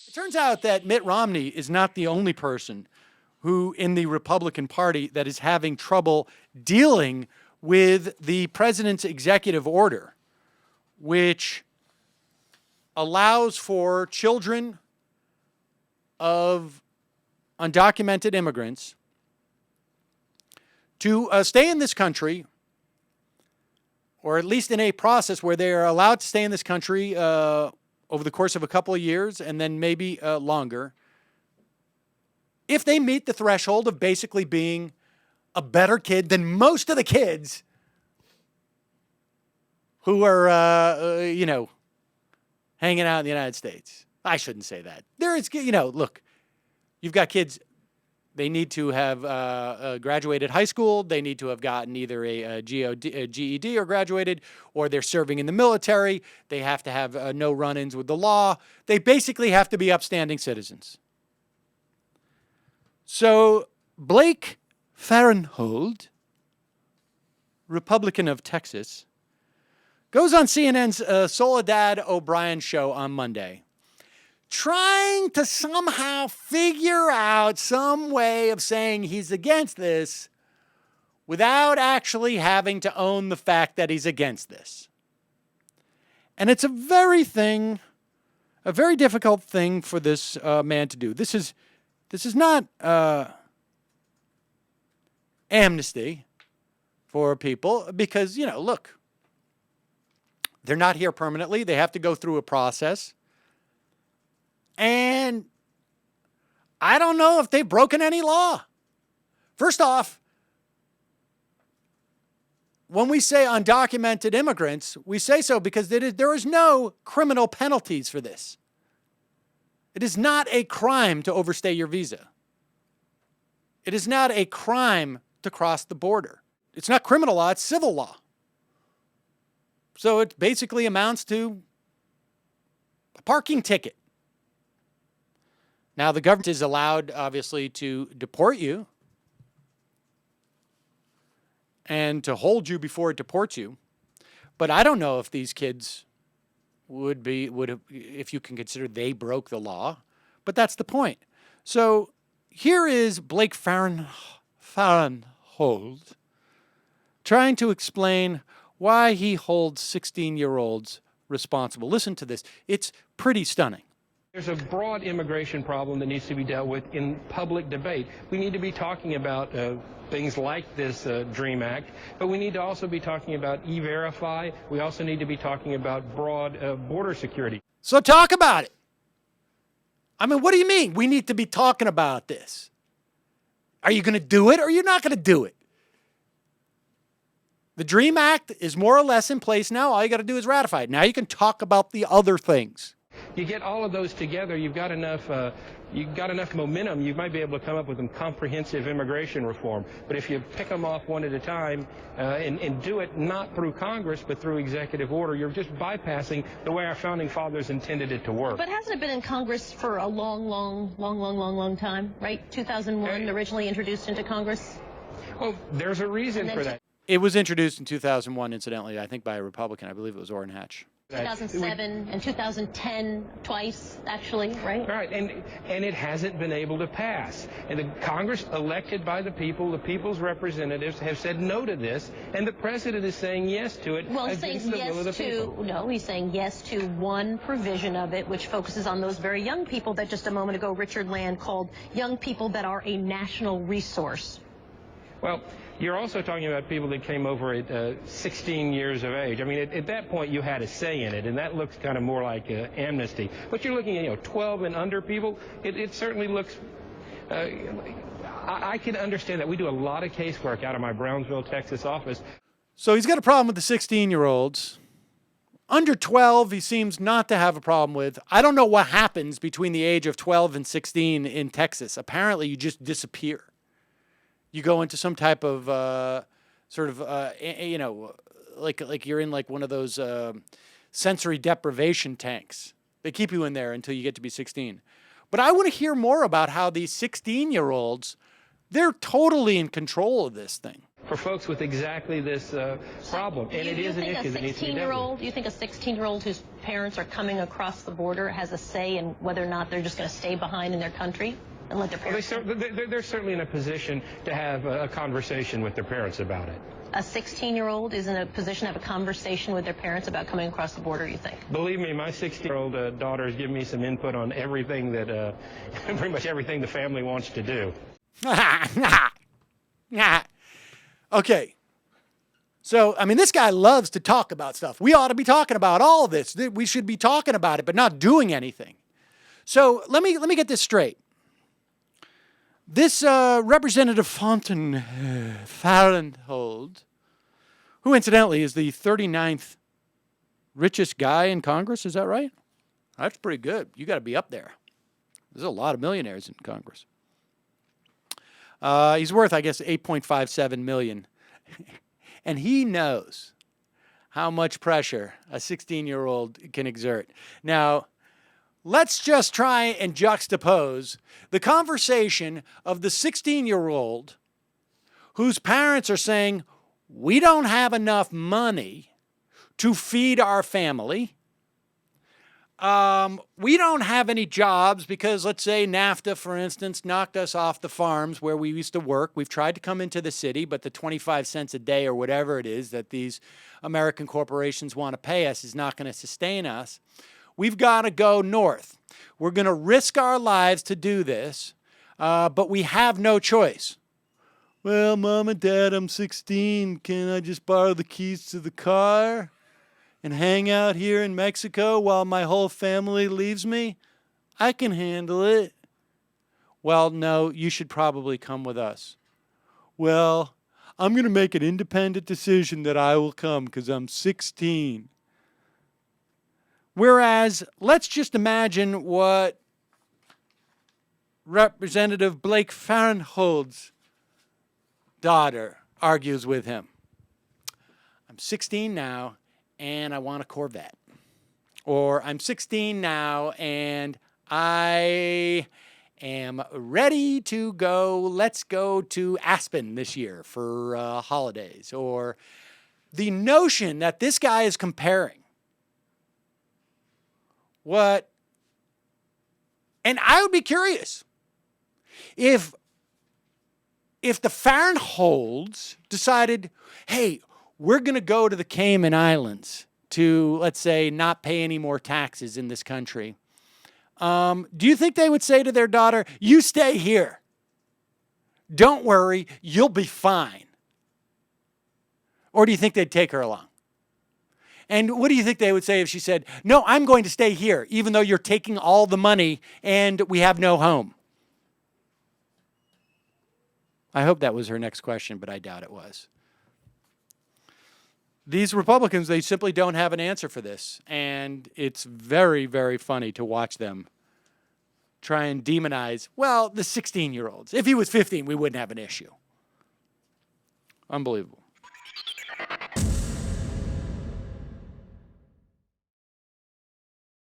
It turns out that Mitt Romney is not the only person who in the Republican Party that is having trouble dealing with the president's executive order, which allows for children of undocumented immigrants to stay in this country, or at least in a process where they are allowed to stay in this country over the course of a couple of years and then maybe longer, if they meet the threshold of basically being a better kid than most of the kids who are, hanging out in the United States. I shouldn't say that. There is, look, you've got kids, they need to have graduated high school, they need to have gotten either a GED or graduated, or they're serving in the military, they have to have no run-ins with the law. They basically have to be upstanding citizens. So Blake Farenthold, Republican of Texas, goes on CNN's Soledad O'Brien show on Monday, trying to somehow figure out some way of saying he's against this without actually having to own the fact that he's against this. And it's a very difficult thing for this man to do. This is not amnesty for people because, look, they're not here permanently. They have to go through a process. And I don't know if they've broken any law. First off, when we say undocumented immigrants, we say so because there is no criminal penalties for this. It is not a crime to overstay your visa. It is not a crime to cross the border. It's not criminal law, it's civil law. So it basically amounts to a parking ticket. Now, the government is allowed, obviously, to deport you and to hold you before it deports you. But I don't know if these kids would have, if you can consider they broke the law. But that's the point. So here is Blake Farenthold trying to explain why he holds 16-year-olds responsible. Listen to this. It's pretty stunning. There's a broad immigration problem that needs to be dealt with in public debate. We need to be talking about things like this DREAM Act, but we need to also be talking about E-Verify. We also need to be talking about broad border security. So talk about it. I mean, what do you mean we need to be talking about this? Are you going to do it or are you not going to do it? The DREAM Act is more or less in place now. All you got to do is ratify it. Now you can talk about the other things. You get all of those together, you've got enough momentum, you might be able to come up with some comprehensive immigration reform. But if you pick them off one at a time and do it not through Congress but through executive order, you're just bypassing the way our founding fathers intended it to work. But hasn't it been in Congress for a long time, right? 2001, originally introduced into Congress? Well, there's a reason for that. It was introduced in 2001, incidentally, I think by a Republican. I believe it was Orrin Hatch. 2007 and 2010 twice, actually, right? Right, and it hasn't been able to pass. And the Congress elected by the people, the people's representatives, have said no to this, and the president is saying yes to it. Well, he's saying yes to, no, he's saying yes to one provision of it, which focuses on those very young people that just a moment ago Richard Land called young people that are a national resource. Well, you're also talking about people that came over at 16 years of age. I mean, at that point, you had a say in it, and that looks kind of more like amnesty. But you're looking at, 12 and under people. It certainly looks. I can understand that. We do a lot of casework out of my Brownsville, Texas office. So he's got a problem with the 16-year-olds. Under 12, he seems not to have a problem with. I don't know what happens between the age of 12 and 16 in Texas. Apparently, you just disappear. You go into some type of like you're in like one of those sensory deprivation tanks. They keep you in there until you get to be 16. But I want to hear more about how these 16-year-olds, they're totally in control of this thing. for folks with exactly this problem. And it is an issue that needs to be dealt with. Do you think a 16-year-old whose parents are coming across the border has a say in whether or not they're just going to stay behind in their country and let their parents? Well, they're certainly in a position to have a conversation with their parents about it. A 16-year-old is in a position to have a conversation with their parents about coming across the border, you think? Believe me, my 16-year-old daughter has given me some input on everything that, pretty much everything the family wants to do. Okay. So, I mean, this guy loves to talk about stuff. We ought to be talking about all of this. We should be talking about it, but not doing anything. So let me get this straight. This Representative Farenthold, who incidentally is the 39th richest guy in Congress, is that right? That's pretty good. You got to be up there. There's a lot of millionaires in Congress. He's worth, I guess, $8.57 million. And he knows how much pressure a 16-year-old can exert. Now, let's just try and juxtapose the conversation of the 16-year-old whose parents are saying, we don't have enough money to feed our family. We don't have any jobs because, let's say, NAFTA, for instance, knocked us off the farms where we used to work. We've tried to come into the city, but the 25 cents a day or whatever it is that these American corporations want to pay us is not going to sustain us. We've got to go north. We're going to risk our lives to do this, but we have no choice. Well, Mom and Dad, I'm 16. Can I just borrow the keys to the car and hang out here in Mexico while my whole family leaves me? I can handle it. Well, no, you should probably come with us. Well, I'm going to make an independent decision that I will come because I'm 16. Whereas, let's just imagine what Representative Blake Farenthold's daughter argues with him. I'm 16 now, and I want a Corvette. Or I'm 16 now, and I am ready to go. Let's go to Aspen this year for holidays. Or the notion that this guy is comparing what, and I would be curious if the Farentholds decided, hey, we're going to go to the Cayman Islands to, let's say, not pay any more taxes in this country. Do you think they would say to their daughter, you stay here. Don't worry, you'll be fine. Or do you think they'd take her along? And what do you think they would say if she said, no, I'm going to stay here, even though you're taking all the money and we have no home? I hope that was her next question, but I doubt it was. These Republicans, they simply don't have an answer for this. And it's very, very funny to watch them try and demonize, well, the 16-year-olds. If he was 15, we wouldn't have an issue. Unbelievable.